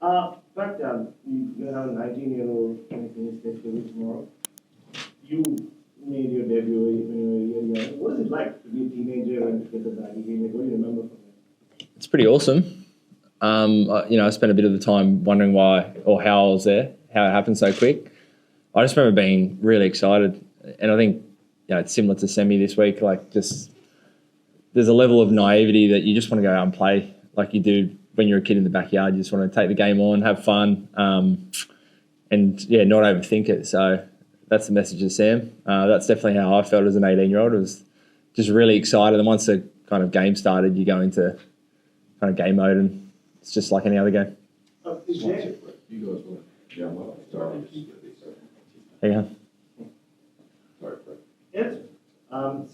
But you have a 19-year-old going to finish Test THU tomorrow. You made your debut when you were young. What is it like to be a teenager and to get the baggy game? What do you remember from it? It's pretty awesome. I spent a bit of the time wondering why or how I was there, how it happened so quick. I just remember being really excited, and I think it's similar to semi this week. Like, just there's a level of naivety that you just want to go out and play like you do when you're a kid in the backyard. You just want to take the game on, have fun, and not overthink it. So that's the message of Sam. That's definitely how I felt as an 18-year-old. I was just really excited, and once the kind of game started, you go into kind of game mode, and it's just like any other game. Is there, You guys want to? Yeah, well, sorry. Hang on. Sorry, Fred. yes.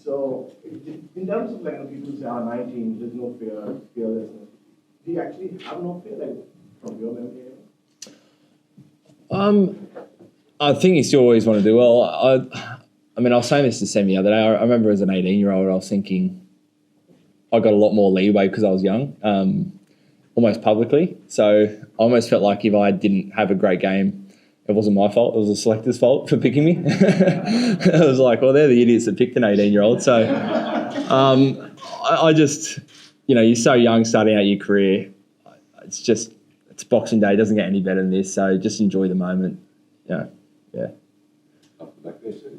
So, in terms of like people say, 19, there's no fear, fearlessness. Do you actually have no fear, like from your memory? I think you still always want to do well. I mean, I was saying this to Sam the other day. I remember as an 18-year-old, I was thinking I got a lot more leeway because I was young, almost publicly. So I almost felt like if I didn't have a great game, it wasn't my fault. It was the selector's fault for picking me. I was like, well, they're the idiots that picked an 18-year-old. So I just, you're so young starting out your career. It's Boxing Day. It doesn't get any better than this. So just enjoy the moment. Yeah. Up the back there, sir.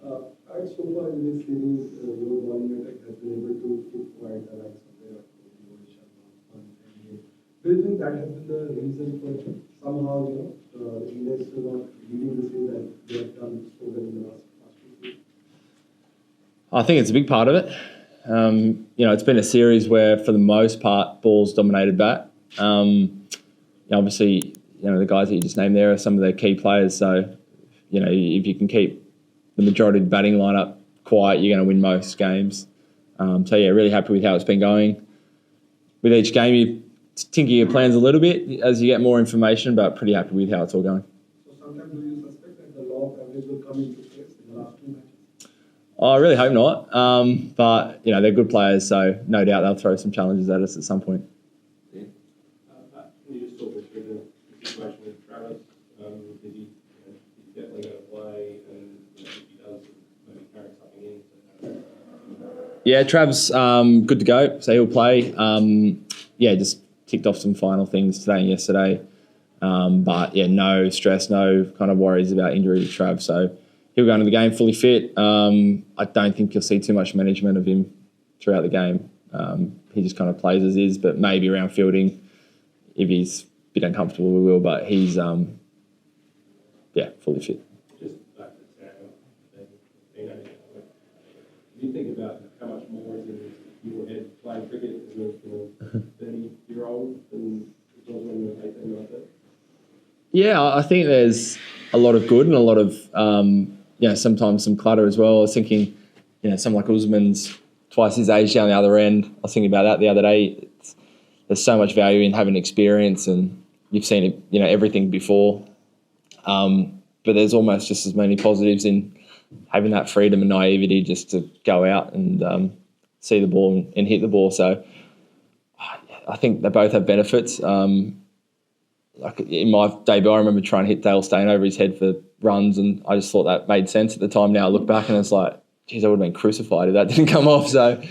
Alright, so far in this series, your bowling attack has been able to put quite a likes of the do you think that has been the reason for somehow, the Indians still not leading the series and they have done so well in the last 2 years? I think it's a big part of it. It's been a series where, for the most part, balls dominated bat. Obviously, the guys that you just named there are some of their key players. So, if you can keep the majority of the batting lineup quiet, you're going to win most games. Really happy with how it's been going. With each game, you tinker your plans a little bit as you get more information, but pretty happy with how it's all going. So sometimes do you suspect that the law of average will come into place in the last 2 matches? I really hope not. But they're good players, so no doubt they'll throw some challenges at us at some point. Can you just talk us through the situation with Travis? He's definitely going to play, and if he does, maybe carry something in. Yeah, Trav's good to go, so he'll play. Just ticked off some final things today and yesterday. No stress, no kind of worries about injury to Trav. So he'll go into the game fully fit. I don't think you'll see too much management of him throughout the game. He just kind of plays as is, but maybe around fielding, if he's a bit uncomfortable, we will. But he's, fully fit. Just back to Sam, do you think about how much more is in your head playing cricket as a 30-year-old than it was when you were 18 like that? Yeah, I think there's a lot of good and a lot of, sometimes some clutter as well. I was thinking, someone like Usman's twice his age down the other end. I was thinking about that the other day. There's so much value in having experience, and you've seen it, everything before. But there's almost just as many positives in having that freedom and naivety just to go out and see the ball and hit the ball. So I think they both have benefits. Like in my debut, I remember trying to hit Dale Steyn over his head for runs, and I just thought that made sense at the time. Now I look back and it's like, geez, I would have been crucified if that didn't come off. So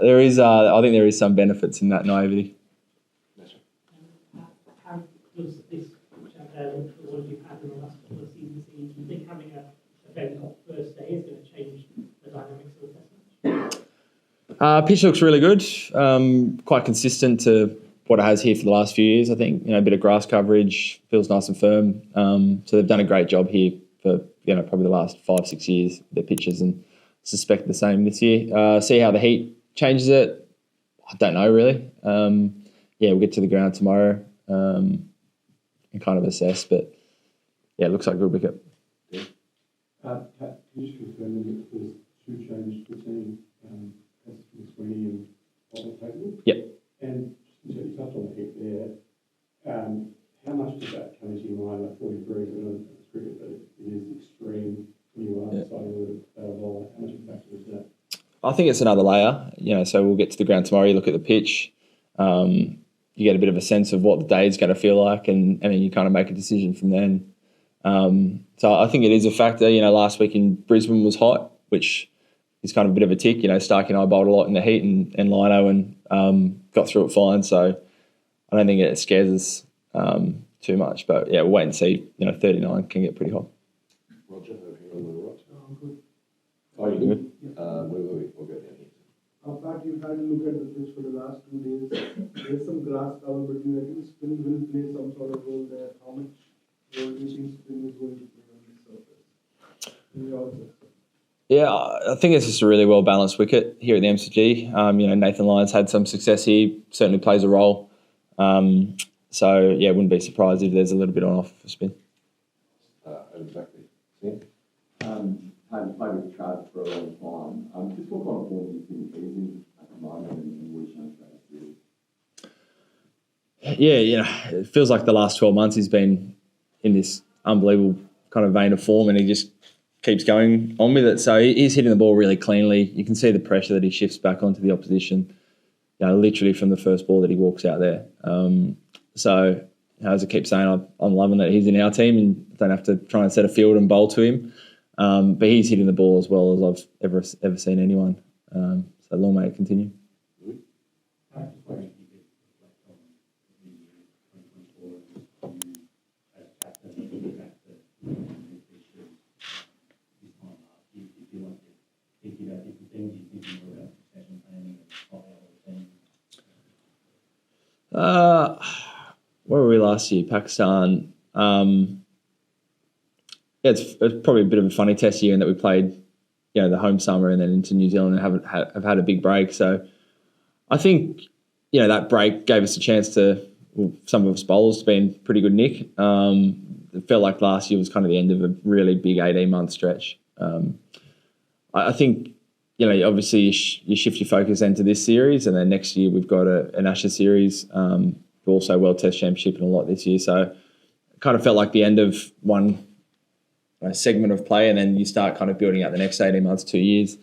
there is, I think there is some benefits in that naivety. How does this compare with the one you've had in the last couple of seasons? Do you think having a very hot first day is going to change the dynamics of the test match? Pitch looks really good, quite consistent to what it has here for the last few years. I think a bit of grass coverage, feels nice and firm. So they've done a great job here for probably the last 5-6 years. Their pitches, and suspect the same this year. See how the heat changes it. I don't know really. We'll get to the ground tomorrow and kind of assess. But it looks like a good wicket. Yeah. Can you just confirm that there's 2 changes between McSweeney and Bobby Taylor? Yep. And you touched on the heat there. How much does that come into your mind at 40 degrees? I know it's cricket, but it is extreme when you are deciding whether to play a ball. How much impact is that? I think it's another layer. So we'll get to the ground tomorrow. You look at the pitch. you get a bit of a sense of what the day is going to feel like, and then you kind of make a decision from then. So I think it is a factor. Last week in Brisbane was hot, which is kind of a bit of a tick. Starkey and I bowled a lot in the heat and Lino and got through it fine. So I don't think it scares us too much. But yeah, we'll wait and see. 39 can get pretty hot. Roger, over here on the right. I'm good. Oh, you good? We'll go down here. Pat, you've had a look at the pitch for the last 2 days. There's some grass cover, but do you reckon spin will play some sort of role there? How much role do you think spin is going to play on this surface? In your assessment? Yeah, I think it's just a really well balanced wicket here at the MCG. Nathan Lyon's had some success here, certainly plays a role. So yeah, wouldn't be surprised if there's a little bit on off for spin. Exactly. Sam? Had played with Chad for a long time. Just what kind of form do you think he's in at the moment and what he shows for us? Yeah, it feels like the last 12 months he's been in this unbelievable kind of vein of form, and he just keeps going on with it. So he's hitting the ball really cleanly. You can see the pressure that he shifts back onto the opposition, literally from the first ball that he walks out there. So as I keep saying, I'm loving that he's in our team and don't have to try and set a field and bowl to him. But he's hitting the ball as well as I've ever seen anyone. So long may it continue. Where were we last year? Pakistan. It's probably a bit of a funny test year in that we played, the home summer and then into New Zealand and have had a big break. So I think, that break gave us a chance some of us bowlers to be in pretty good nick. It felt like last year was kind of the end of a really big 18-month stretch. I think, obviously you shift your focus into this series, and then next year we've got an Ashes series, also World Test Championship and a lot this year. So it kind of felt like the end of one segment of play, and then you start kind of building out the next 18 months, 2 years.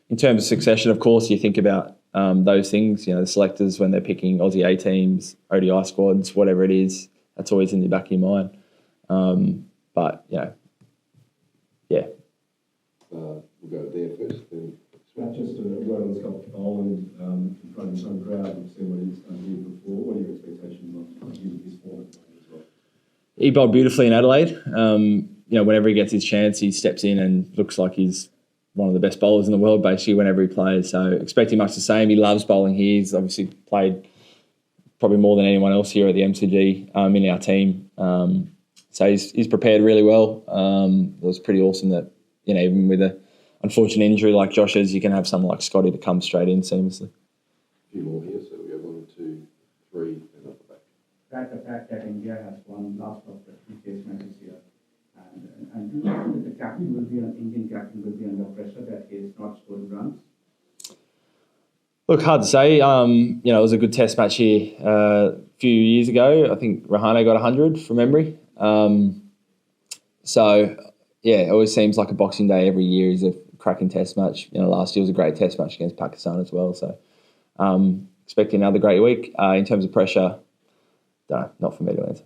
In terms of succession, of course, you think about those things, the selectors when they're picking Aussie A teams, ODI squads, whatever it is, that's always in the back of your mind. But, yeah. We'll go there first, then. Manchester, Roland's got Ireland in front of his home crowd. We've seen what he's done here before. What are your expectations on his form as well? He bowled beautifully in Adelaide. Whenever he gets his chance, he steps in and looks like he's one of the best bowlers in the world, basically, whenever he plays. So expecting much the same. He loves bowling here. He's obviously played probably more than anyone else here at the MCG in our team. So he's prepared really well. It was pretty awesome that, even with a unfortunate injury like Josh's, you can have someone like Scotty to come straight in seamlessly. A few more here, so we have 1, 2, 3, and up the back. The fact that India has won last of the 3 Test matches here, and do you think that the Indian captain will be under pressure that he is not scoring runs? Look, hard to say. It was a good Test match here a few years ago. I think Rahane got 100 from memory. It always seems like a Boxing Day every year is a cracking Test match. Last year was a great Test match against Pakistan as well. So expecting another great week. In terms of pressure, not for me to answer.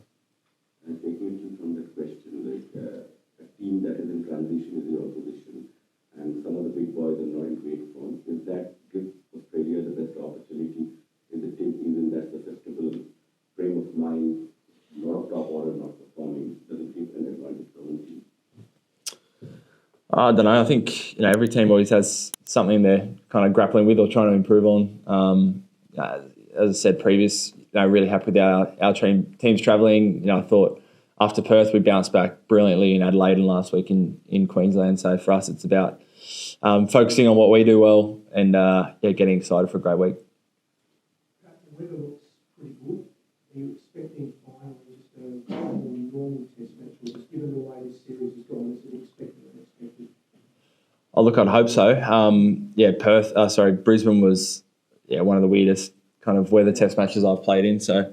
And taking it from that question, a team that is in transition is your position, and some of the big boys are not in great form. Is that give Australia the best opportunity? Is the team in that susceptible frame of mind, not top order, not performing? Does it give an advantage to the team? I don't know. I think every team always has something they're kind of grappling with or trying to improve on. As I said previous, really happy with our team's travelling. I thought after Perth we bounced back brilliantly in Adelaide and last week in Queensland. So for us, it's about focusing on what we do well and getting excited for a great week. The weather looks pretty good. Are you expecting finally just a more normal Test match, or just given the way this series has gone, is it expected and expected? Oh, look, I'd hope so. Brisbane was one of the weirdest kind of weather Test matches I've played in. So,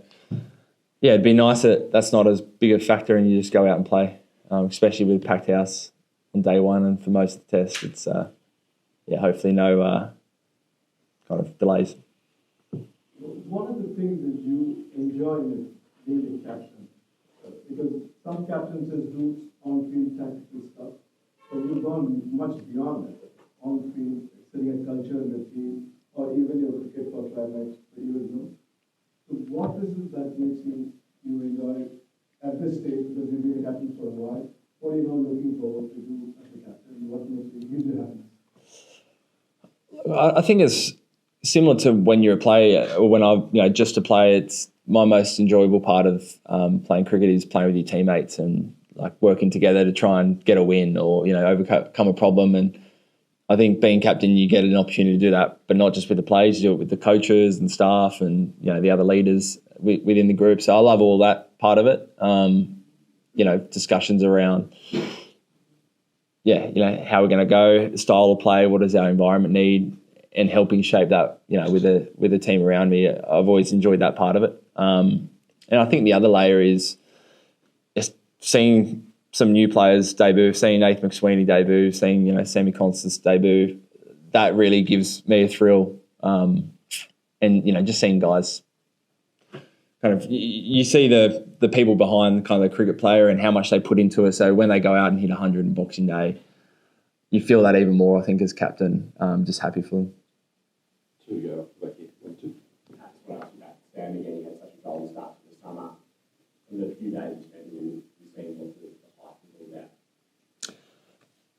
it'd be nice that that's not as big a factor and you just go out and play, especially with a packed house on day one and for most of the Tests. It's, hopefully no kind of delays. One of the things that you enjoying it being a captain? Because some captains do on-field tactical stuff, but you've gone much beyond that. On-field, setting a culture in the team, or even your cricket for climate, So what is it that makes you enjoy it at this stage, because you've been a captain for a while? What are you now looking forward to do as a captain? What makes you give you happiness? I think it's similar to when you're a player, or when just a player. It's my most enjoyable part of playing cricket is playing with your teammates and like working together to try and get a win or overcome a problem. And I think being captain, you get an opportunity to do that, but not just with the players, you do it with the coaches and staff and the other leaders within the group. So I love all that part of it. Discussions around how we're going to go, style of play, what does our environment need, and helping shape that, with the team around me. I've always enjoyed that part of it. And I think the other layer is just seeing some new players debut, seeing Nathan McSweeney debut, seeing, Sammy Constance debut. That really gives me a thrill. And, just seeing guys kind of, you see the people behind kind of the cricket player and how much they put into it. So when they go out and hit 100 on Boxing Day, you feel that even more, I think, as captain. Just happy for them. Two go, Becky. 1, 2. That's what I was about to say. Again, you had such a golden start to the summer. In the few days you spent in seeing what the hype was all about.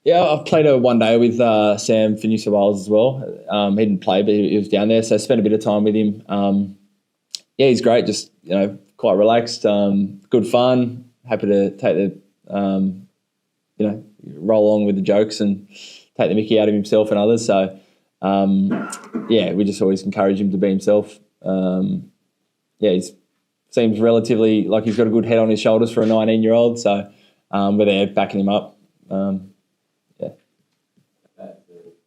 Yeah, I've played a one day with Sam for New South Wales as well. He didn't play, but he was down there, so I spent a bit of time with him. He's great, just, quite relaxed, good fun, happy to take the, roll along with the jokes and take the mickey out of himself and others. So, we just always encourage him to be himself. He seems relatively like he's got a good head on his shoulders for a 19-year-old. So we're there backing him up. That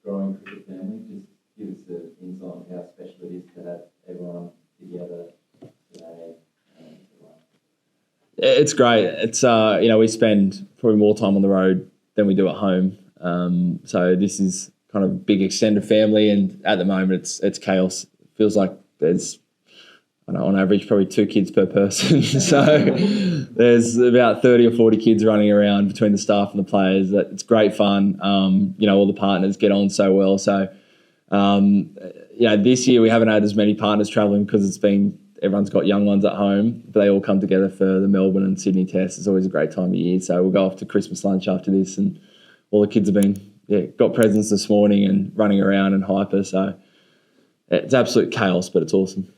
growing cricket family, just give us an insight on how special it is to have everyone together today. It's great. It's we spend probably more time on the road than we do at home. So this is kind of a big extended family, and at the moment it's chaos. It feels like there's, on average, probably 2 kids per person. So there's about 30 or 40 kids running around between the staff and the players. It's great fun. All the partners get on so well. So, this year we haven't had as many partners travelling because everyone's got young ones at home, but they all come together for the Melbourne and Sydney Test. It's always a great time of year. So we'll go off to Christmas lunch after this, and all the kids have got presents this morning and running around and hyper. So it's absolute chaos, but it's awesome.